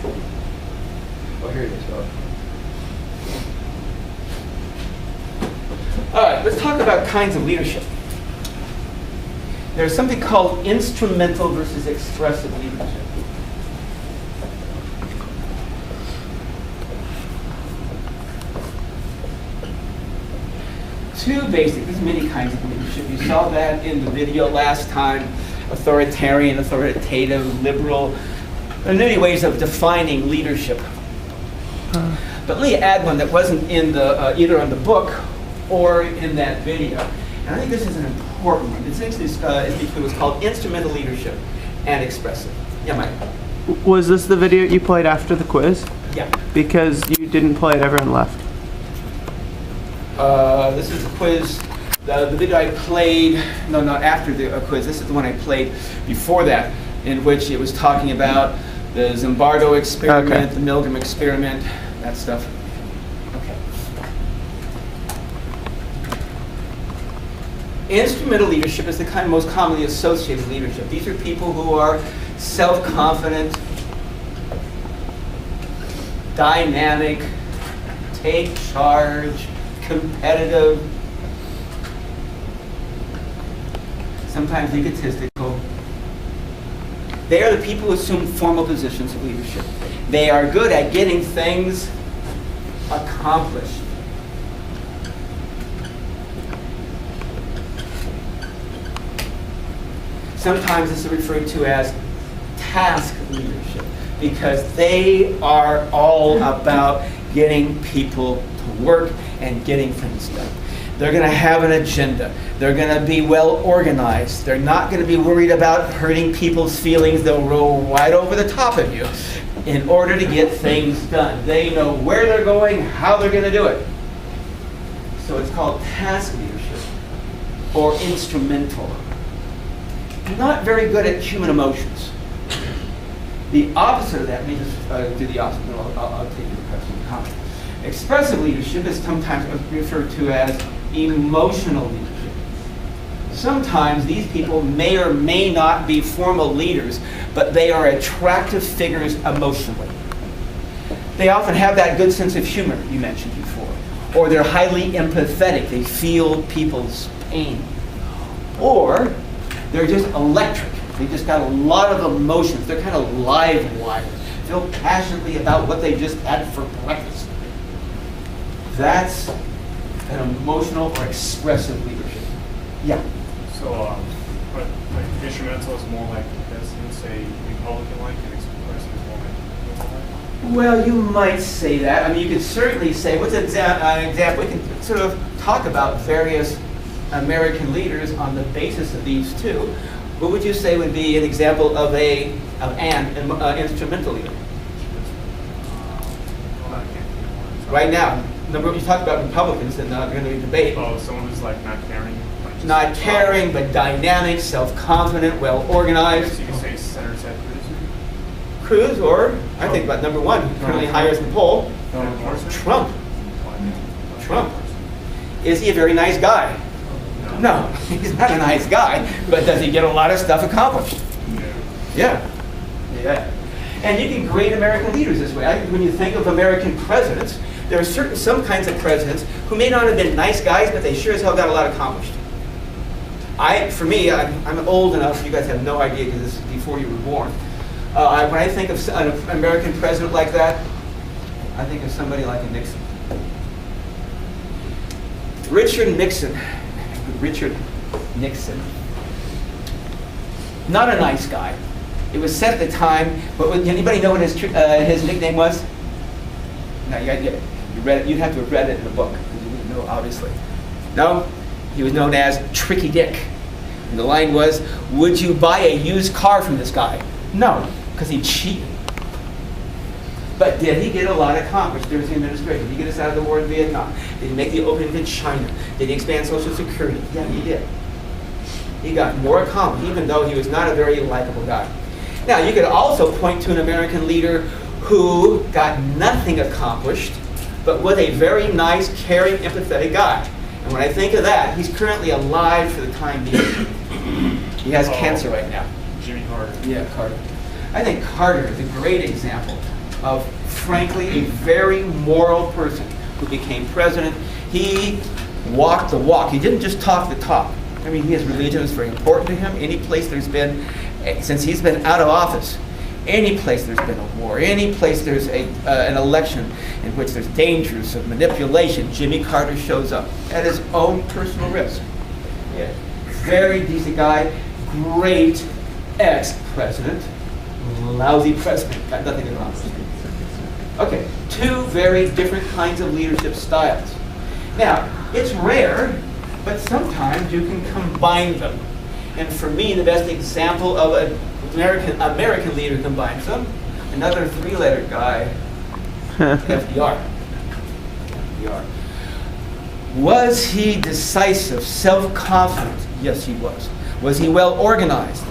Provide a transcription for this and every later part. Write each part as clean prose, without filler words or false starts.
Oh, here it is. Oh. All right, let's talk about kinds of leadership. There's something called instrumental versus expressive leadership. Two basic, there's many kinds of leadership. You saw that in the video last time. Authoritarian, authoritative, liberal. There are many ways of defining leadership. But let me add one that wasn't in the either on the book or in that video. And I think this is an important one. It's actually it was called instrumental leadership and expressive. Yeah, Mike. Was this the video you played after the quiz? Yeah. Because you didn't play it, everyone left. This is the quiz. The video I played, no, not after the quiz. This is the one I played before that, in which it was talking about the Zimbardo experiment, the Milgram experiment, that stuff. Okay. Instrumental leadership is the kind of most commonly associated with leadership. These are people who are self-confident, dynamic, take charge, competitive, sometimes egotistical. They are the people who assume formal positions of leadership. They are good at getting things accomplished. Sometimes this is referred to as task leadership because they are all about getting people to work and getting things done. They're going to have an agenda. They're going to be well organized. They're not going to be worried about hurting people's feelings. They'll roll right over the top of you in order to get things done. They know where they're going, how they're going to do it. So it's called task leadership or instrumental. Not very good at human emotions. The opposite of that, let me just do the opposite, and I'll take your question and comment. Expressive leadership is sometimes referred to as emotional leadership. Sometimes these people may or may not be formal leaders, but they are attractive figures emotionally. They often have that good sense of humor you mentioned before, or they're highly empathetic. They feel people's pain. Or they're just electric. They just got a lot of emotions. They're kind of live wires. Feel passionately about what they just had for breakfast. That's an emotional or expressive leadership. Yeah. So, but like instrumental is more like this, you would say Republican-like, and expressive is more like. Well, you might say that. I mean, you could certainly say, what's an example? We can sort of talk about various American leaders on the basis of these two. What would you say would be an example of an instrumental leader? Right now, number you talked about Republicans, and we're going to debate. Oh, someone who's like not caring. Like just not caring, but dynamic, self-confident, well-organized. So you can say Senator Ted Cruz, or I think about number one, currently highest in the poll, Trump. Trump. Is he a very nice guy? No, he's not a nice guy, but does he get a lot of stuff accomplished? Yeah. And you can grade American leaders this way. When you think of American presidents, there are some kinds of presidents who may not have been nice guys, but they sure as hell got a lot accomplished. For me, I'm old enough, you guys have no idea because this is before you were born. When I think of an American president like that, I think of somebody like a Nixon. Richard Nixon. Not a nice guy. It was said at the time, but anybody know what his nickname was? No, you read it. You'd have to have read it in the book, because you wouldn't know, obviously. No, he was known as Tricky Dick. And the line was, would you buy a used car from this guy? No, because he cheated. But did he get a lot accomplished during his administration? Did he get us out of the war in Vietnam? Did he make the opening to China? Did he expand Social Security? Yeah, he did. He got more accomplished, even though he was not a very likable guy. Now, you could also point to an American leader who got nothing accomplished, but was a very nice, caring, empathetic guy. And when I think of that, he's currently alive for the time being. He has cancer right now. Jimmy Carter. Yeah, Carter. I think Carter is a great example of, frankly, a very moral person who became president. He walked the walk. He didn't just talk the talk. I mean, his religion is very important to him. Any place there's been, since he's been out of office, any place there's been a war, any place there's an election in which there's dangers of manipulation, Jimmy Carter shows up at his own personal risk. Yeah. Very decent guy, great ex-president, lousy president, got nothing to wrong with him. Okay, two very different kinds of leadership styles. Now, it's rare, but sometimes you can combine them. And for me, the best example of an American leader who combines them, another three-letter guy, FDR. FDR. Was he decisive, self-confident? Yes, he was. Was he well organized?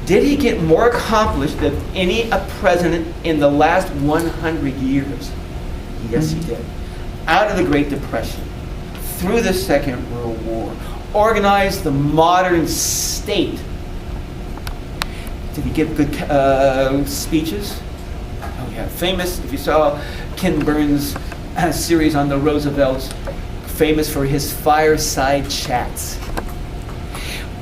Did he get more accomplished than any president in the last 100 years? Yes, he did. Out of the Great Depression, through the Second World War, organized the modern state. Did he give good speeches? Oh yeah, famous, if you saw Ken Burns' series on the Roosevelts, famous for his fireside chats.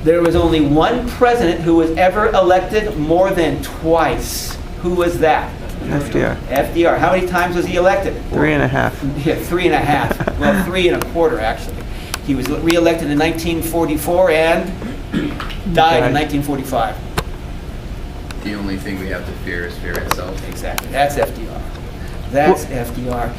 There was only one president who was ever elected more than twice. Who was that? FDR. FDR. How many times was he elected? 3.5. Yeah, 3.5. Well, 3.25 actually. He was re-elected in 1944 and died in 1945. The only thing we have to fear is fear itself. Exactly. That's FDR. That's FDR.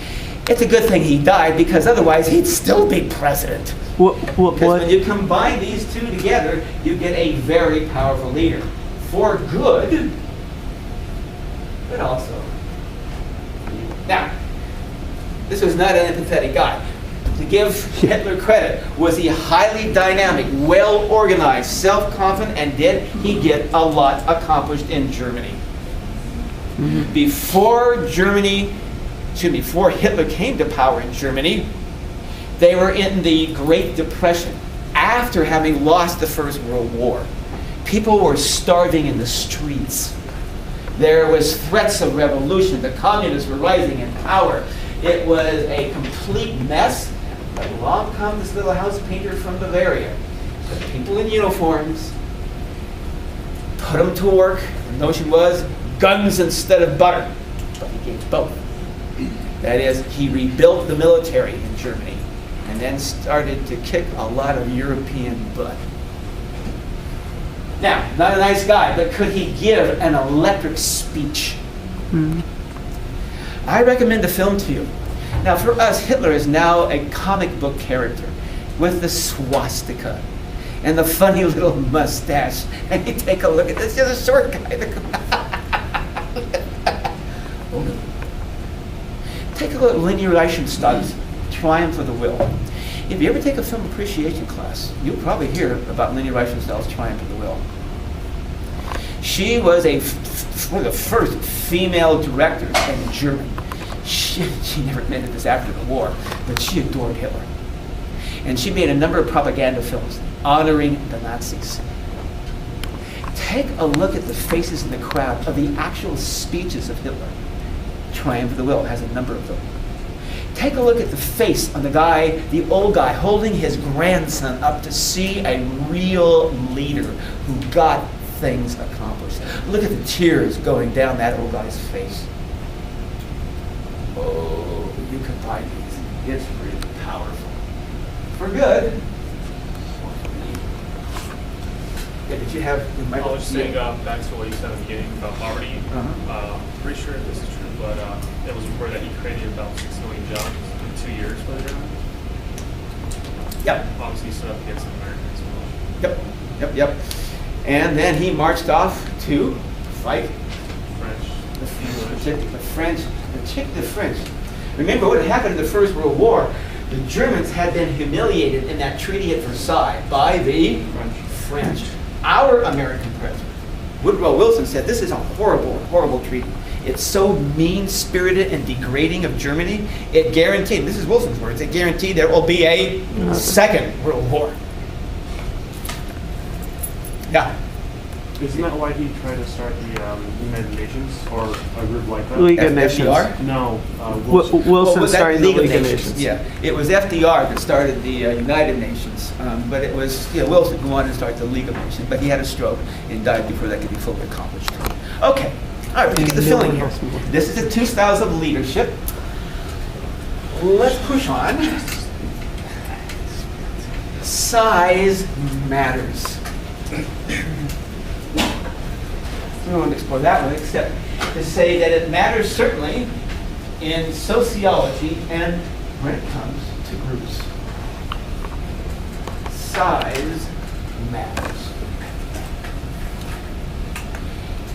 It's a good thing he died because otherwise he'd still be president. Because when you combine these two together, you get a very powerful leader. For good, but also. Now, this was not an empathetic guy. To give Hitler credit, was he highly dynamic, well organized, self-confident, and did he get a lot accomplished in Germany? Mm-hmm. Before Hitler came to power in Germany, they were in the Great Depression after having lost the First World War. People were starving in the streets. There was threats of revolution. The communists were rising in power. It was a complete mess. But along comes this little house painter from Bavaria. Put people in uniforms, put them to work. The notion was guns instead of butter. But he gave both. That is, he rebuilt the military in Germany and then started to kick a lot of European butt. Now, not a nice guy, but could he give an electric speech? Mm-hmm. I recommend the film to you. Now, for us, Hitler is now a comic book character with the swastika and the funny little mustache. And you take a look at this, he's a short guy. Take a look at Leni Riefenstahl's Triumph of the Will. If you ever take a film appreciation class, you'll probably hear about Leni Riefenstahl's Triumph of the Will. She was one of the first female directors in Germany. She never admitted this after the war, but she adored Hitler. And she made a number of propaganda films honoring the Nazis. Take a look at the faces in the crowd of the actual speeches of Hitler. Triumph of the Will has a number of them. Take a look at the face on the guy, the old guy, holding his grandson up to see a real leader who got things accomplished. Look at the tears going down that old guy's face. Oh, you combine these. It's really powerful. For good. Yeah, did you have... I was just saying, back to what you said at the beginning about poverty. Pretty sure this is true, but it was reported that he created about 6 million jobs in 2 years for the Germans. Yep. Obviously, he stood up against the Americans as well. Yep. And then he marched off to fight the French. Remember what had happened in the First World War? The Germans had been humiliated in that treaty at Versailles by the French. Our American president, Woodrow Wilson, said this is a horrible, horrible treaty. It's so mean-spirited and degrading of Germany. It guaranteed, this is Wilson's words, it guaranteed there will be a Second World War. Yeah. Isn't that why he tried to start the United Nations or a group like that? League of Nations. FDR? No, Wilson Well, that started the League of Nations. Yeah, it was FDR that started the United Nations, but it was Wilson who wanted to start the League of Nations, but he had a stroke and died before that could be fully accomplished. Okay, all right, let's get the filling here. This is the two styles of leadership. Let's push on. Size matters. We don't want to explore that one, except to say that it matters certainly in sociology and when it comes to groups. Size matters.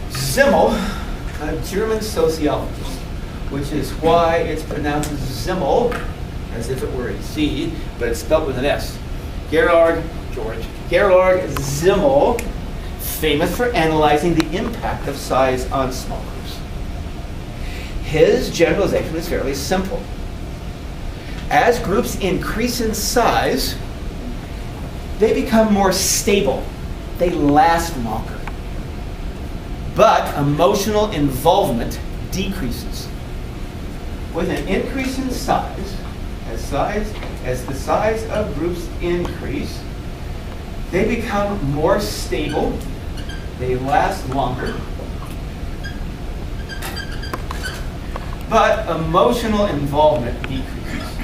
Zimmel, a German sociologist, which is why it's pronounced Zimmel, as if it were a Z, but it's spelled with an S. Gerhard Zimmel, famous for analyzing the impact of size on small groups. His generalization is fairly simple. As groups increase in size, they become more stable. They last longer. But emotional involvement decreases. With an increase in size, as the size of groups increase, they become more stable. They last longer. But emotional involvement decreases.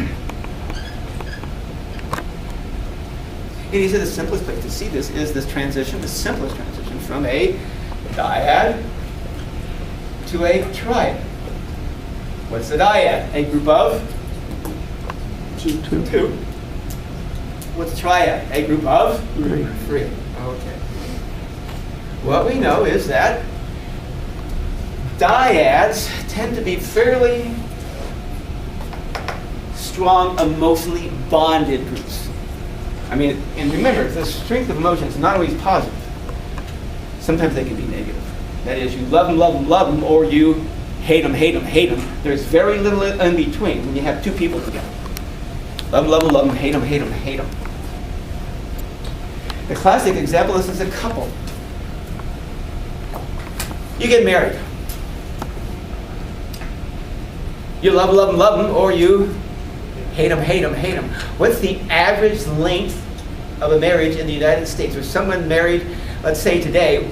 And he said the simplest place to see this is this transition, the simplest transition from a dyad to a triad. What's the dyad? A group of? Two. What's the triad? A group of? Three. Okay. What we know is that dyads tend to be fairly strong, emotionally bonded groups. I mean, and remember, the strength of emotion is not always positive. Sometimes they can be negative. That is, you love them, or you hate them. There's very little in between when you have two people together. Love them, hate them. The classic example is a couple. You get married. You love them, or you hate them. What's the average length of a marriage in the United States? Or someone married, let's say today,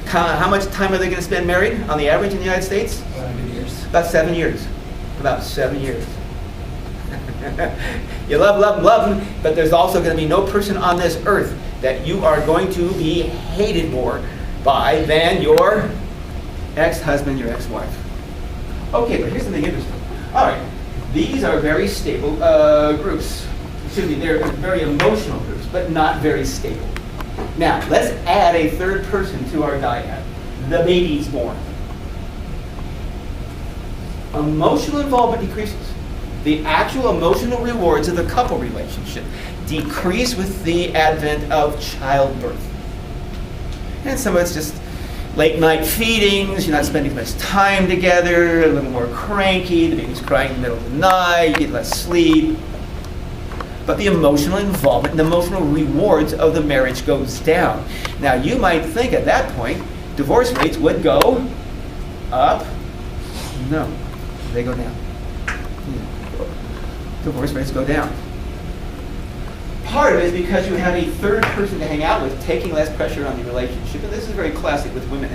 how much time are they going to spend married on the average in the United States? 7 years. About 7 years. About 7 years. You love them, but there's also going to be no person on this earth that you are going to be hated more by than your ex-husband, your ex-wife. Okay, but here's something interesting. All right, these are very stable groups. Excuse me, they're very emotional groups, but not very stable. Now, let's add a third person to our dyad. The baby's born. Emotional involvement decreases. The actual emotional rewards of the couple relationship decrease with the advent of childbirth. And some of it's just late night feedings, you're not spending much time together, a little more cranky, the baby's crying in the middle of the night, you get less sleep. But the emotional involvement and the emotional rewards of the marriage goes down. Now you might think at that point, divorce rates would go up. No, they go down. Divorce rates go down. Part of it is because you have a third person to hang out with, taking less pressure on the relationship, and this is very classic with women.